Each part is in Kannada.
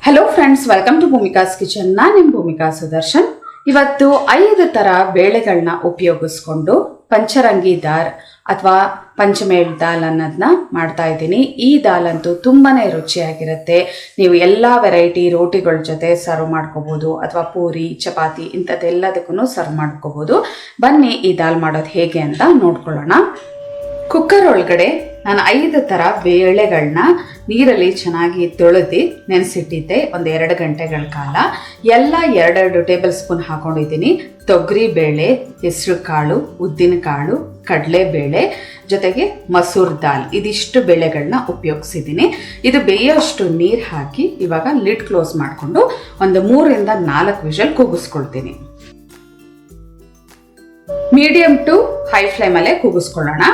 Hello friends, welcome to Bhoomika's kitchen. ನಾನು ನಿಮ್ಮ ಭೂಮಿಕಾ ಸುದರ್ಶನ್. ಇವತ್ತು 5 ಥರ ಬೇಳೆಗಳನ್ನ ಉಪಯೋಗಿಸ್ಕೊಂಡು ಪಂಚರಂಗಿ ದಾಲ್ ಅಥವಾ ಪಂಚಮೇಳ್ ದಾಲ್ ಅನ್ನೋದನ್ನ ಮಾಡ್ತಾ ಇದ್ದೀನಿ. ಈ ದಾಲ್ ಅಂತೂ ತುಂಬಾನೇ ರುಚಿಯಾಗಿರುತ್ತೆ. ನೀವು ಎಲ್ಲ ವೆರೈಟಿ ರೋಟಿಗಳ ಜೊತೆ ಸರ್ವ್ ಮಾಡ್ಕೋಬೋದು ಅಥವಾ ಪೂರಿ, ಚಪಾತಿ ಇಂಥದ್ದೆಲ್ಲದಕ್ಕೂ ಸರ್ವ್ ಮಾಡ್ಕೋಬೋದು. ಬನ್ನಿ ಈ ದಾಲ್ ಮಾಡೋದು ಹೇಗೆ ಅಂತ ನೋಡ್ಕೊಳ್ಳೋಣ. ಕುಕ್ಕರ್ ಒಳಗಡೆ ನಾನು 5 ಥರ ಬೇಳೆಗಳನ್ನ ನೀರಲ್ಲಿ ಚೆನ್ನಾಗಿ ತೊಳೆದು ನೆನೆಸಿಟ್ಟಿದ್ದೆ ಒಂದು 2 ಗಂಟೆಗಳ ಕಾಲ. ಎಲ್ಲ 2 ಟೇಬಲ್ ಸ್ಪೂನ್ ಹಾಕೊಂಡಿದ್ದೀನಿ. ತೊಗರಿ ಬೇಳೆ, ಹೆಸರು ಕಾಳು, ಉದ್ದಿನ ಕಾಳು, ಕಡಲೆಬೇಳೆ ಜೊತೆಗೆ ಮಸೂರ್ ದಾಲ್, ಇದಿಷ್ಟು ಬೇಳೆಗಳನ್ನ ಉಪಯೋಗಿಸಿದ್ದೀನಿ. ಇದು ಬೇಯೋಷ್ಟು ನೀರು ಹಾಕಿ ಇವಾಗ ಲಿಡ್ ಕ್ಲೋಸ್ ಮಾಡಿಕೊಂಡು ಒಂದು 3 ಇಂದ 4 ವಿಷಲ್ ಕೂಗಿಸ್ಕೊಳ್ತೀನಿ. ಮೀಡಿಯಂ ಟು ಹೈ ಫ್ಲೇಮಲ್ಲೇ ಕೂಗಿಸ್ಕೊಳ್ಳೋಣ.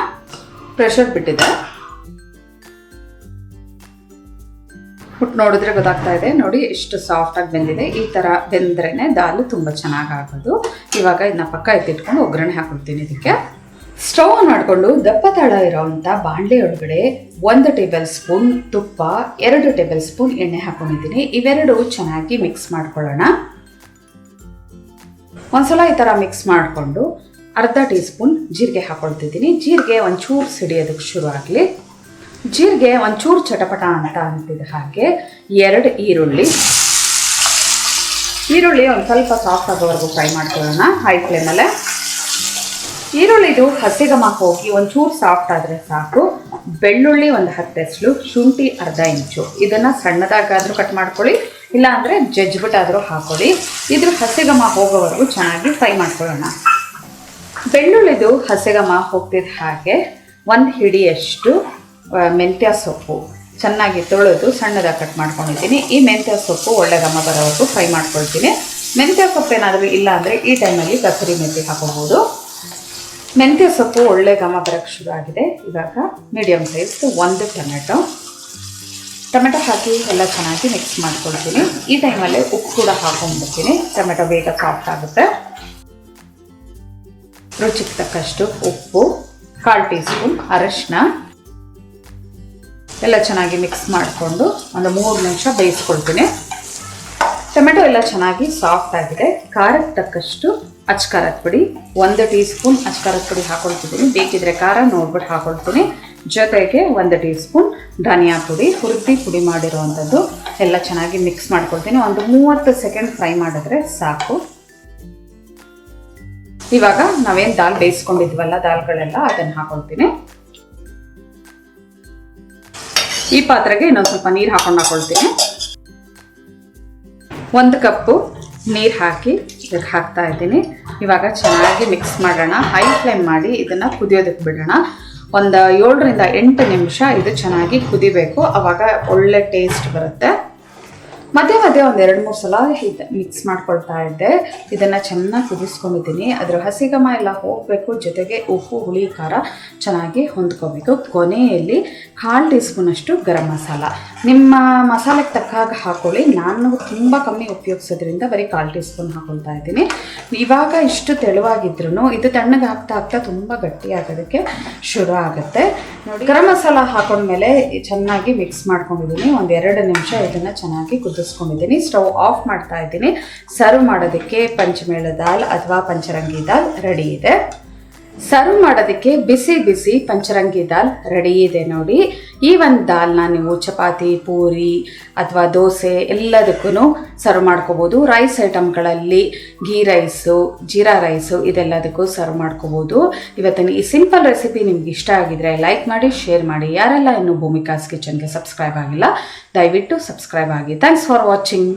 ಪ್ರೆಷರ್ ಬಿಟ್ಟಿದೆ, ಹುಟ್ಟು ನೋಡಿದ್ರೆ ಗೊತ್ತಾಗ್ತಾ ಇದೆ. ನೋಡಿ ಎಷ್ಟು ಸಾಫ್ಟ್ ಆಗಿ ಬೆಂದಿದೆ. ಈ ತರ ಬೆಂದ್ರೇನೆ ದಾಲು ತುಂಬಾ ಚೆನ್ನಾಗಿ ಆಗೋದು. ಇವಾಗ ಇದನ್ನ ಪಕ್ಕ ಎತ್ತಿಟ್ಕೊಂಡು ಒಗ್ಗರಣೆ ಹಾಕೊಳ್ತೀನಿ. ಇದಕ್ಕೆ ಸ್ಟವ್ ಆನ್ ಮಾಡಿಕೊಂಡು ದಪ್ಪ ತಳ ಇರೋವಂಥ ಬಾಣಲೆ ಒಳಗಡೆ 1 ಟೇಬಲ್ ಸ್ಪೂನ್ ತುಪ್ಪ, 2 ಟೇಬಲ್ ಸ್ಪೂನ್ ಎಣ್ಣೆ ಹಾಕೊಂಡಿದ್ದೀನಿ. ಇವೆರಡು ಚೆನ್ನಾಗಿ ಮಿಕ್ಸ್ ಮಾಡ್ಕೊಳ್ಳೋಣ. ಒಂದ್ಸಲ ಈ ತರ ಮಿಕ್ಸ್ ಮಾಡಿಕೊಂಡು ಅರ್ಧ ಟೀ ಸ್ಪೂನ್ ಜೀರಿಗೆ ಹಾಕೊಳ್ತಿದ್ದೀನಿ. ಜೀರಿಗೆ ಒಂಚೂರು ಸಿಡಿಯೋದಕ್ಕೆ ಶುರು ಆಗಲಿ. ಜೀರಿಗೆ ಒಂಚೂರು ಚಟಪಟ ಅಂತ ಅಂತಿದೆ ಹಾಗೆ 2 ಈರುಳ್ಳಿ ಒಂದು ಸ್ವಲ್ಪ ಸಾಫ್ಟ್ ಆಗೋವರೆಗೂ ಫ್ರೈ ಮಾಡ್ಕೊಳ್ಳೋಣ ಹೈ ಫ್ಲೇಮಲ್ಲೇ. ಈರುಳ್ಳಿದು ಹಸಿಗಮ ಹೋಗಿ ಒಂಚೂರು ಸಾಫ್ಟ್ ಆದರೆ ಸಾಕು. ಬೆಳ್ಳುಳ್ಳಿ ಒಂದು 10 ಎಸಳು, ಶುಂಠಿ ಅರ್ಧ ಇಂಚು, ಇದನ್ನು ಸಣ್ಣದಾಗಾದರೂ ಕಟ್ ಮಾಡ್ಕೊಳ್ಳಿ, ಇಲ್ಲ ಅಂದರೆ ಜಜ್ಜಿಬಿಟ್ಟಾದರೂ ಹಾಕೊಳ್ಳಿ. ಇದ್ರ ಹಸಿಗಮ ಹೋಗೋವರೆಗೂ ಚೆನ್ನಾಗಿ ಫ್ರೈ ಮಾಡ್ಕೊಳ್ಳೋಣ. ಬೆಳ್ಳುಳ್ಳಿದು ಹಸಿಗಮ ಹೋಗ್ತಿದ್ದ ಹಾಗೆ 1 ಹಿಡಿಯಷ್ಟು ಮೆಂತ್ಯ ಸೊಪ್ಪು ಚೆನ್ನಾಗಿ ತೊಳೆದು ಸಣ್ಣದಾಗಿ ಕಟ್ ಮಾಡ್ಕೊಂಡಿದ್ದೀನಿ. ಈ ಮೆಂತ್ಯ ಸೊಪ್ಪು ಒಳ್ಳೆ ಘಮ ಬರೋವರೆಗೂ ಫ್ರೈ ಮಾಡ್ಕೊಳ್ತೀನಿ. ಮೆಂತ್ಯ ಸೊಪ್ಪು ಏನಾದರೂ ಇಲ್ಲ ಅಂದರೆ ಈ ಟೈಮಲ್ಲಿ ಕಸೂರಿ ಮೆಂತ್ಯ ಹಾಕೋಬೋದು. ಮೆಂತ್ಯ ಸೊಪ್ಪು ಒಳ್ಳೆ ಘಮ ಬರೋಕ್ಕೆ ಶುರು ಆಗಿದೆ. ಇವಾಗ ಮೀಡಿಯಮ್ ಸೈಜ್ 1 ಟೊಮೆಟೊ ಹಾಕಿ ಎಲ್ಲ ಚೆನ್ನಾಗಿ ಮಿಕ್ಸ್ ಮಾಡ್ಕೊಳ್ತೀನಿ. ಈ ಟೈಮಲ್ಲಿ ಉಪ್ಪು ಕೂಡ ಹಾಕೊಂಡ್ಬಿಡ್ತೀನಿ. ಟೊಮೆಟೊ ಬೇಗ ಸಾಫ್ಟ್ ಆಗುತ್ತೆ. ರುಚಿಗೆ ತಕ್ಕಷ್ಟು ಉಪ್ಪು, 1/4 ಟೀ ಸ್ಪೂನ್ ಅರಶಿನ ಎಲ್ಲ ಚೆನ್ನಾಗಿ ಮಿಕ್ಸ್ ಮಾಡಿಕೊಂಡು ಒಂದು 3 ನಿಮಿಷ ಬೇಯಿಸ್ಕೊಳ್ತೀನಿ. ಟೊಮೆಟೊ ಎಲ್ಲ ಚೆನ್ನಾಗಿ ಸಾಫ್ಟ್ ಆಗಿದೆ. ಖಾರಕ್ಕೆ ತಕ್ಕಷ್ಟು ಅಚ್ಕಾರದ ಪುಡಿ 1 ಟೀ ಸ್ಪೂನ್ ಅಚ್ಕಾರದ ಪುಡಿ ಹಾಕೊಳ್ತಿದ್ದೀನಿ. ಬೇಕಿದ್ರೆ ಖಾರ ನೋಡ್ಬಿಟ್ಟು ಹಾಕೊಳ್ತೀನಿ. ಜೊತೆಗೆ 1 ಟೀ ಸ್ಪೂನ್ ಧನಿಯಾ ಪುಡಿ, ಹುರಿದು ಪುಡಿ ಮಾಡಿರುವಂಥದ್ದು ಎಲ್ಲ ಚೆನ್ನಾಗಿ ಮಿಕ್ಸ್ ಮಾಡ್ಕೊಳ್ತೀನಿ. ಒಂದು 30 ಸೆಕೆಂಡ್ ಫ್ರೈ ಮಾಡಿದ್ರೆ ಸಾಕು. ಇವಾಗ ನಾವೇನು ದಾಲ್ ಬೇಯಿಸ್ಕೊಂಡಿದ್ವಲ್ಲ ದಾಲ್ಗಳೆಲ್ಲ ಅದನ್ನು ಹಾಕೊಳ್ತೀನಿ. ಈ ಪಾತ್ರೆಗೆ ಇನ್ನೊಂದು ಸ್ವಲ್ಪ ನೀರು ಹಾಕೊಳ್ತೀನಿ. 1 ಕಪ್ಪು ನೀರು ಹಾಕಿ ಇದಕ್ಕೆ ಹಾಕ್ತಾ ಇದ್ದೀನಿ. ಇವಾಗ ಚೆನ್ನಾಗಿ ಮಿಕ್ಸ್ ಮಾಡೋಣ. ಹೈ ಫ್ಲೇಮ್ ಮಾಡಿ ಇದನ್ನು ಕುದಿಯೋದಕ್ಕೆ ಬಿಡೋಣ. ಒಂದು 7 ರಿಂದ 8 ನಿಮಿಷ ಇದು ಚೆನ್ನಾಗಿ ಕುದಿಬೇಕು. ಆವಾಗ ಒಳ್ಳೆ ಟೇಸ್ಟ್ ಬರುತ್ತೆ. ಮಧ್ಯೆ ಒಂದು 2-3 ಸಲ ಮಿಕ್ಸ್ ಮಾಡ್ಕೊಳ್ತಾ ಇದ್ದೆ. ಇದನ್ನು ಚೆನ್ನಾಗಿ ಕುದಿಸ್ಕೊಂಡಿದ್ದೀನಿ. ಅದರ ಹಸಿಗಮ ಎಲ್ಲ ಹೋಗಬೇಕು. ಜೊತೆಗೆ ಉಪ್ಪು, ಹುಳಿ, ಖಾರ ಚೆನ್ನಾಗಿ ಹೊಂದ್ಕೋಬೇಕು. ಕೊನೆಯಲ್ಲಿ 1/4 ಟೀ ಸ್ಪೂನ್ ಅಷ್ಟು ಗರಂ ಮಸಾಲ ನಿಮ್ಮ ಮಸಾಲೆಗೆ ತಕ್ಕಾಗ ಹಾಕೊಳ್ಳಿ. ನಾನು ತುಂಬ ಕಮ್ಮಿ ಉಪಯೋಗಿಸೋದ್ರಿಂದ ಬರೀ 1/4 ಟೀ ಸ್ಪೂನ್ ಹಾಕೊಳ್ತಾ ಇದ್ದೀನಿ. ಇವಾಗ ಇಷ್ಟು ತೆಳುವಾಗಿದ್ರೂ ಇದು ತಣ್ಣಗೆ ಆಗ್ತಾ ತುಂಬ ಗಟ್ಟಿಯಾಗೋದಕ್ಕೆ ಶುರು ಆಗುತ್ತೆ. ನೋಡಿ, ಗರಂ ಮಸಾಲ ಹಾಕೊಂಡ್ಮೇಲೆ ಚೆನ್ನಾಗಿ ಮಿಕ್ಸ್ ಮಾಡ್ಕೊಂಡಿದ್ದೀನಿ. ಒಂದು 2 ನಿಮಿಷ ಇದನ್ನು ಚೆನ್ನಾಗಿ ಕುದಿಸ್ಕೊಂಡಿದ್ದೀನಿ. ಸ್ಟವ್ ಆಫ್ ಮಾಡ್ತಾ ಇದ್ದೀನಿ. ಸರ್ವ್ ಮಾಡೋದಕ್ಕೆ ಪಂಚಮೇಳ ದಾಲ್ ಅಥವಾ ಪಂಚರಂಗಿ ದಾಲ್ ರೆಡಿ ಇದೆ. ಸರ್ವ್ ಮಾಡೋದಕ್ಕೆ ಬಿಸಿ ಬಿಸಿ ಪಂಚರಂಗಿ ದಾಲ್ ರೆಡಿ ಇದೆ ನೋಡಿ. ಈ ಒಂದು ದಾಲ್ನ ನೀವು ಚಪಾತಿ, ಪೂರಿ ಅಥವಾ ದೋಸೆ ಎಲ್ಲದಕ್ಕೂ ಸರ್ವ್ ಮಾಡ್ಕೋಬೋದು. ರೈಸ್ ಐಟಮ್ಗಳಲ್ಲಿ ಗೀ ರೈಸು, ಜೀರಾ ರೈಸು ಇದೆಲ್ಲದಕ್ಕೂ ಸರ್ವ್ ಮಾಡ್ಕೋಬೋದು. ಇವತ್ತಿನ ಈ ಸಿಂಪಲ್ ರೆಸಿಪಿ ನಿಮ್ಗೆ ಇಷ್ಟ ಆಗಿದ್ರೆ ಲೈಕ್ ಮಾಡಿ, ಶೇರ್ ಮಾಡಿ. ಯಾರೆಲ್ಲ ಇನ್ನೂ ಭೂಮಿಕಾಸ್ ಕಿಚನ್ಗೆ ಸಬ್ಸ್ಕ್ರೈಬ್ ಆಗಿಲ್ಲ ದಯವಿಟ್ಟು ಸಬ್ಸ್ಕ್ರೈಬ್ ಆಗಿ. Thanks for watching.